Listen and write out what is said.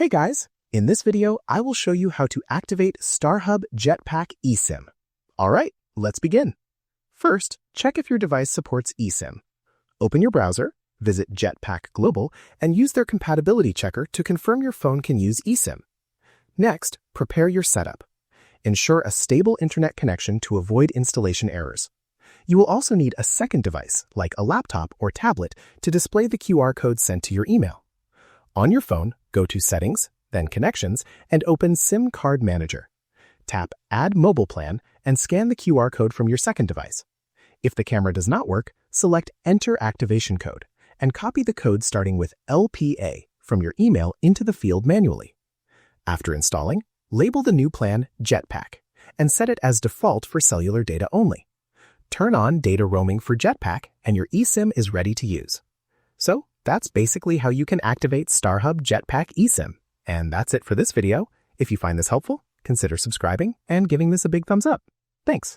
Hey guys, in this video, I will show you how to activate StarHub Jetpac eSIM. Alright, let's begin. First, check if your device supports eSIM. Open your browser, visit Jetpac Global, and use their compatibility checker to confirm your phone can use eSIM. Next, prepare your setup. Ensure a stable internet connection to avoid installation errors. You will also need a second device, like a laptop or tablet, to display the QR code sent to your email. On your phone, go to Settings, then Connections, and open SIM Card Manager. Tap Add Mobile Plan and scan the QR code from your second device. If the camera does not work, select Enter Activation Code and copy the code starting with LPA from your email into the field manually. After installing, label the new plan Jetpac and set it as default for cellular data only. Turn on data roaming for Jetpac and your eSIM is ready to use. So, that's basically how you can activate StarHub Jetpac eSIM. And that's it for this video. If you find this helpful, consider subscribing and giving this a big thumbs up. Thanks.